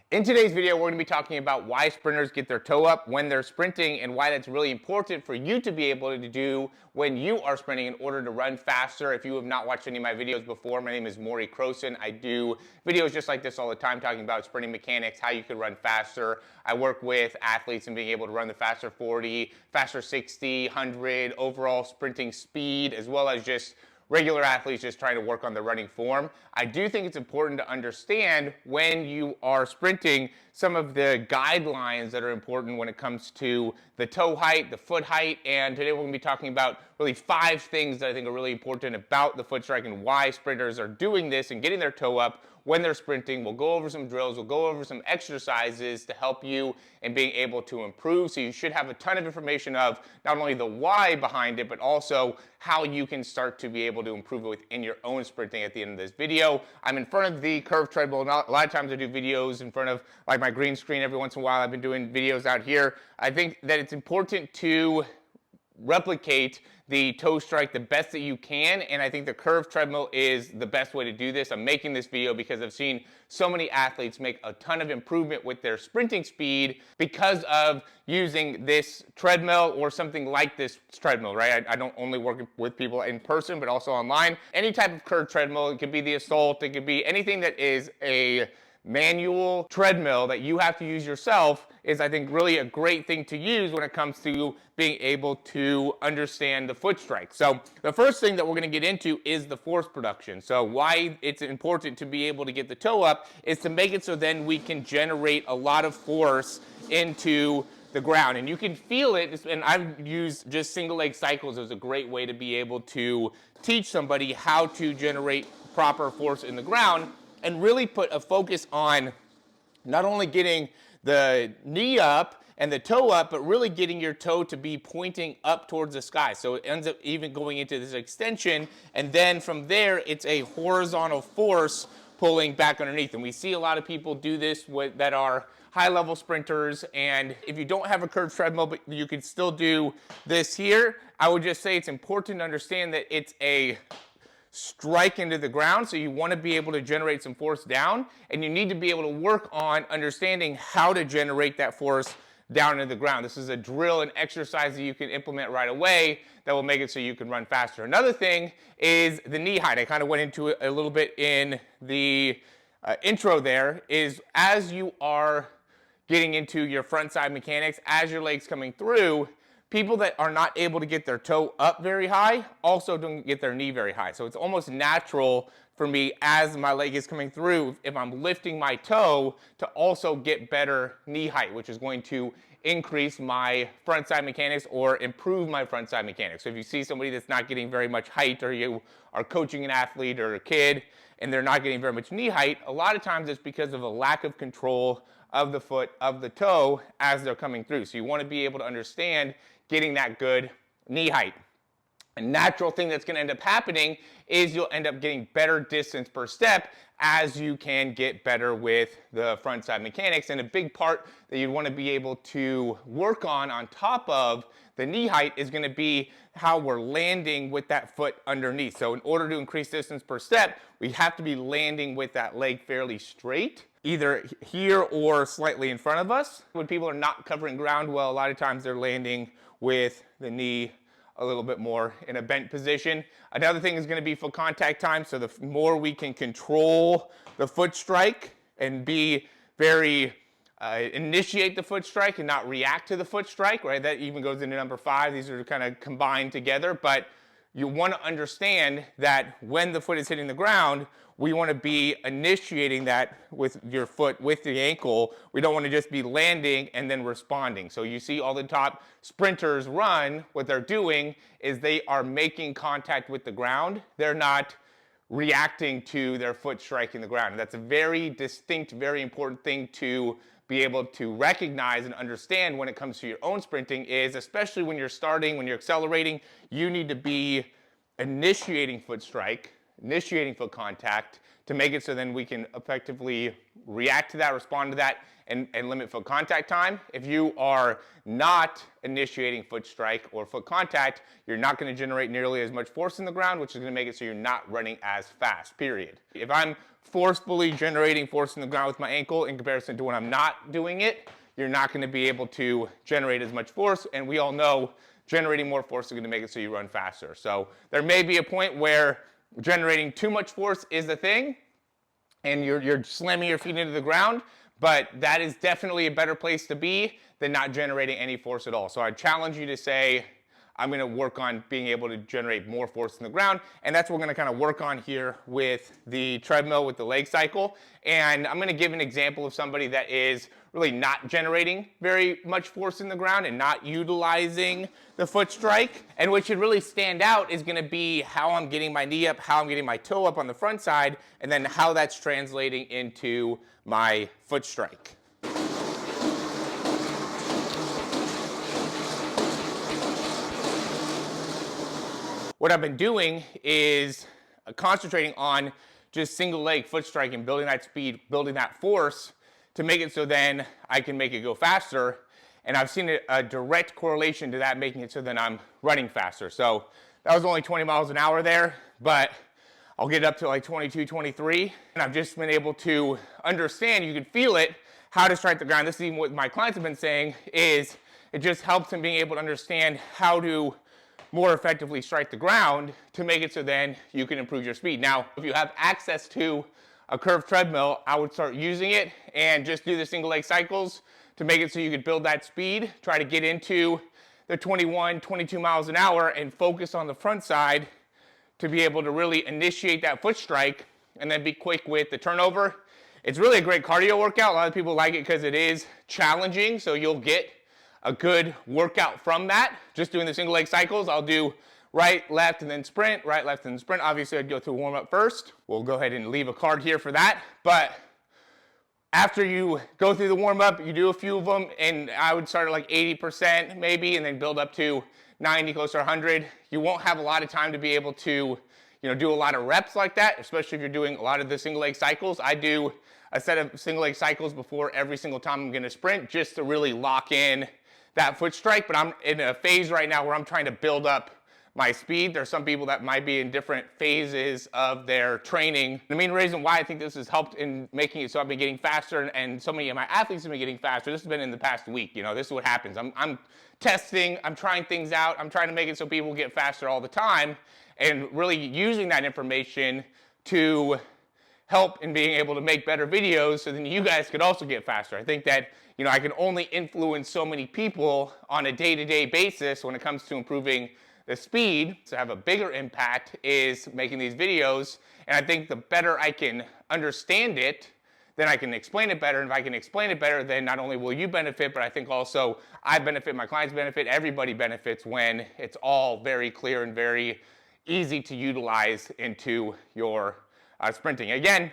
In today's video, we're going to be talking about why sprinters get their toe up when they're sprinting and why that's really important for you to be able to do when you are sprinting in order to run faster. If you have not watched any of my videos before, my name is Morey. I do videos just like this all the time talking about sprinting mechanics, how you can run faster. I work with athletes in being able to run the faster 40, faster 60, 100, overall sprinting speed, as well as just regular athletes just trying to work on their running form. I do think it's important to understand when you are sprinting some of the guidelines that are important when it comes to the toe height, the foot height, and today we're going to be talking about really 5 things that I think are really important about the foot strike and why sprinters are doing this and getting their toe up when they're sprinting. We'll go over some drills, we'll go over some exercises to help you in being able to improve. So you should have a ton of information of not only the why behind it, but also how you can start to be able to improve it within your own sprinting at the end of this video. I'm in front of the curved treadmill. A lot of times I do videos in front of like my green screen. Every once in a while I've been doing videos out here. I think that it's important to replicate the toe strike the best that you can, and I think the curved treadmill is the best way to do this. I'm making this video because I've seen so many athletes make a ton of improvement with their sprinting speed because of using this treadmill or something like this treadmill, right? I don't only work with people in person, but also online. Any type of curved treadmill, it could be the Assault, it could be anything that is a manual treadmill that you have to use yourself is, I think, really a great thing to use when it comes to being able to understand the foot strike. So the first thing that we're going to get into is the force production. So why it's important to be able to get the toe up is to make it so then we can generate a lot of force into the ground, and you can feel it. And I've used just single leg cycles as a great way to be able to teach somebody how to generate proper force in the ground and really put a focus on not only getting the knee up and the toe up, but really getting your toe to be pointing up towards the sky. So it ends up even going into this extension, and then from there, it's a horizontal force pulling back underneath. And we see a lot of people do this that are high-level sprinters, and if you don't have a curved treadmill, but you can still do this here, I would just say it's important to understand that it's a strike into the ground, so you want to be able to generate some force down, and you need to be able to work on understanding how to generate that force down into the ground. This is a drill and exercise that you can implement right away that will make it so you can run faster. Another thing is the knee height. I kind of went into it a little bit in the intro there, is as you are getting into your front side mechanics, as your leg's coming through, people that are not able to get their toe up very high also don't get their knee very high. So it's almost natural for me as my leg is coming through, if I'm lifting my toe, to also get better knee height, which is going to increase my front side mechanics or improve my front side mechanics. So if you see somebody that's not getting very much height, or you are coaching an athlete or a kid and they're not getting very much knee height, a lot of times it's because of a lack of control of the foot, of the toe as they're coming through. So you want to be able to understand getting that good knee height. A natural thing that's going to end up happening is you'll end up getting better distance per step as you can get better with the front side mechanics. And a big part that you want to be able to work on top of the knee height is going to be how we're landing with that foot underneath. So in order to increase distance per step, we have to be landing with that leg fairly straight, either here or slightly in front of us. When people are not covering ground well, a lot of times they're landing with the knee a little bit more in a bent position. Another thing is going to be foot contact time. So the more we can control the foot strike and be very initiate the foot strike and not react to the foot strike, right? That even goes into number 5. These are kind of combined together, but you want to understand that when the foot is hitting the ground, we want to be initiating that with your foot, with the ankle. We don't want to just be landing and then responding. So you see all the top sprinters run, what they're doing is they are making contact with the ground. They're not reacting to their foot striking the ground. And that's a very distinct, very important thing to be able to recognize and understand when it comes to your own sprinting, is especially when you're starting, when you're accelerating, you need to be initiating foot strike, initiating foot contact to make it so then we can effectively react to that, respond to that, and limit foot contact time. If you are not initiating foot strike or foot contact, you're not going to generate nearly as much force in the ground, which is going to make it so you're not running as fast, period. If I'm forcefully generating force in the ground with my ankle in comparison to when I'm not doing it, you're not going to be able to generate as much force, and we all know generating more force is going to make it so you run faster. So there may be a point where generating too much force is the thing, and you're slamming your feet into the ground, but that is definitely a better place to be than not generating any force at all. So I challenge you to say, I'm going to work on being able to generate more force in the ground, and that's what we're going to kind of work on here with the treadmill with the leg cycle. And I'm going to give an example of somebody that is really not generating very much force in the ground and not utilizing the foot strike. And what should really stand out is going to be how I'm getting my knee up, how I'm getting my toe up on the front side, and then how that's translating into my foot strike. What I've been doing is concentrating on just single leg foot strike and building that speed, building that force to make it so then I can make it go faster. And I've seen a direct correlation to that, making it so then I'm running faster. So that was only 20 miles an hour there, but I'll get up to like 22, 23. And I've just been able to understand, you can feel it, how to strike the ground. This is even what my clients have been saying, is it just helps in being able to understand how to more effectively strike the ground to make it so then you can improve your speed. Now, if you have access to a curved treadmill, I would start using it and just do the single leg cycles to make it so you could build that speed, try to get into the 21, 22 miles an hour and focus on the front side to be able to really initiate that foot strike and then be quick with the turnover. It's really a great cardio workout. A lot of people like it because it is challenging, so you'll get a good workout from that. Just doing the single leg cycles, I'll do right, left, and then sprint, right, left, and then sprint. Obviously, I'd go through warm up first. We'll go ahead and leave a card here for that. But after you go through the warm up, you do a few of them, and I would start at like 80% maybe, and then build up to 90, close to 100. You won't have a lot of time to be able to, do a lot of reps like that, especially if you're doing a lot of the single leg cycles. I do a set of single leg cycles before every single time I'm going to sprint, just to really lock in that foot strike. But I'm in a phase right now where I'm trying to build up my speed. There's some people that might be in different phases of their training. The main reason why I think this has helped in making it so I've been getting faster, and so many of my athletes have been getting faster, this has been in the past week. This is what happens. I'm testing, I'm trying things out, I'm trying to make it so people get faster all the time, and really using that information to help in being able to make better videos so then you guys could also get faster. I think that I can only influence so many people on a day-to-day basis when it comes to improving the speed. To have a bigger impact is making these videos, and I think the better I can understand it, then I can explain it better. And if I can explain it better, then not only will you benefit, but I think also I benefit, my clients benefit, everybody benefits when it's all very clear and very easy to utilize into your sprinting. Again,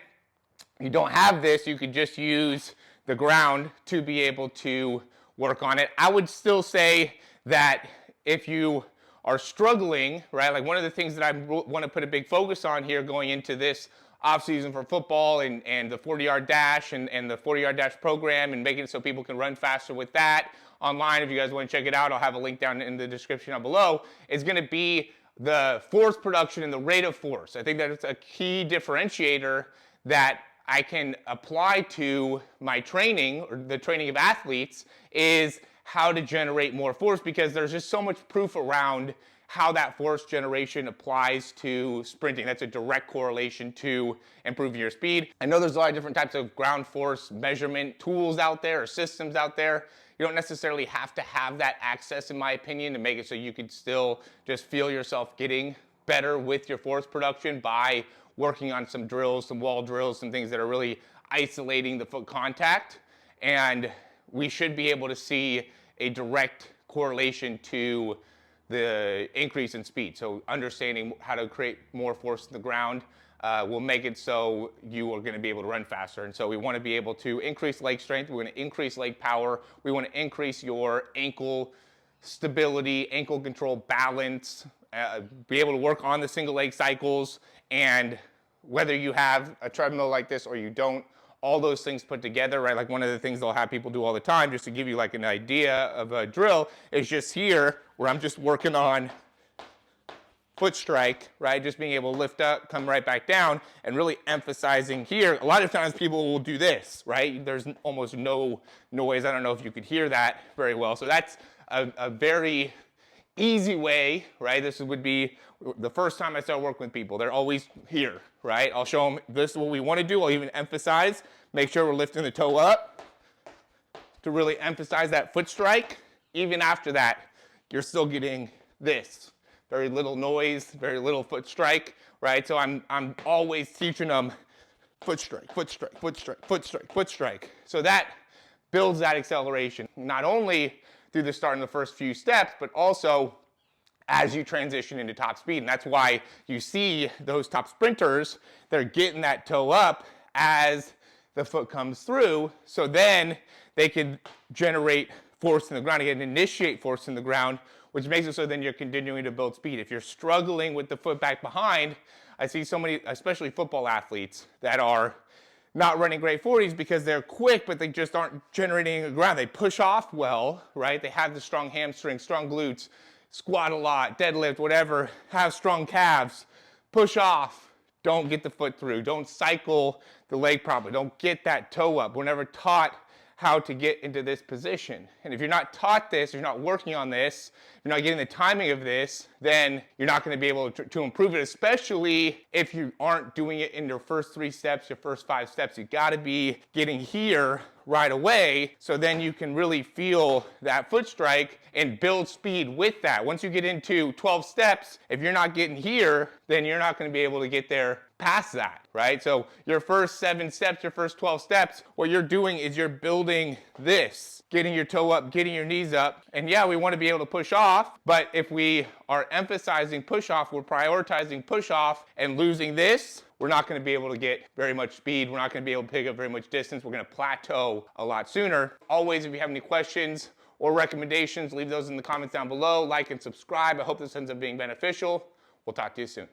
you don't have this, you could just use the ground to be able to work on it. I would still say that if you are struggling, right, like one of the things that I want to put a big focus on here going into this off season for football and the 40-yard dash and the 40-yard dash program and making it so people can run faster with that online. If you guys want to check it out, I'll have a link down in the description down below. It's going to be the force production and the rate of force. I think that it's a key differentiator that I can apply to my training or the training of athletes, is how to generate more force, because there's just so much proof around how that force generation applies to sprinting. That's a direct correlation to improving your speed. I know there's a lot of different types of ground force measurement tools out there or systems out there. You don't necessarily have to have that access, in my opinion, to make it so you can still just feel yourself getting better with your force production by working on some drills, some wall drills, some things that are really isolating the foot contact. And we should be able to see a direct correlation to the increase in speed. So understanding how to create more force in the ground will make it so you are going to be able to run faster. And so we want to be able to increase leg strength, we want to increase leg power, we want to increase your ankle stability, ankle control, balance, be able to work on the single leg cycles, and whether you have a treadmill like this or you don't, all those things put together, right? Like one of the things they'll have people do all the time, just to give you like an idea of a drill, is just here where I'm just working on foot strike, right? Just being able to lift up, come right back down, and really emphasizing here. A lot of times people will do this, right? There's almost no noise. I don't know if you could hear that very well. So that's a very easy way, right? This would be the first time I start working with people. They're always here, right? I'll show them this is what we want to do. I'll even emphasize, make sure we're lifting the toe up to really emphasize that foot strike. Even after that, you're still getting this. Very little noise, very little foot strike, right? So I'm always teaching them foot strike, foot strike, foot strike, foot strike, foot strike. So that builds that acceleration, not only through the start in the first few steps, but also as you transition into top speed. And that's why you see those top sprinters, they're getting that toe up as the foot comes through, so then they can generate force in the ground, they can initiate force in the ground, which makes it so then you're continuing to build speed. If you're struggling with the foot back behind, I see so many, especially football athletes, that are not running great 40s because they're quick, but they just aren't generating the ground. They push off well, right? They have the strong hamstrings, strong glutes, squat a lot, deadlift, whatever, have strong calves, push off, don't get the foot through, don't cycle the leg properly, don't get that toe up. We're never taught how to get into this position. And if you're not taught this, you're not working on this, you're not getting the timing of this, then you're not going to be able to improve it, especially if you aren't doing it in your first 3 steps, your first 5 steps. You got to be getting here right away, so then you can really feel that foot strike and build speed with that. Once you get into 12 steps, if you're not getting here, then you're not going to be able to get there past that, right? So your first 7 steps, your first 12 steps, what you're doing is you're building this, getting your toe up, getting your knees up. And yeah, we want to be able to push off, but if we are emphasizing push off, we're prioritizing push off and losing this, we're not going to be able to get very much speed. We're not going to be able to pick up very much distance. We're going to plateau a lot sooner. Always, if you have any questions or recommendations, leave those in the comments down below. Like and subscribe. I hope this ends up being beneficial. We'll talk to you soon.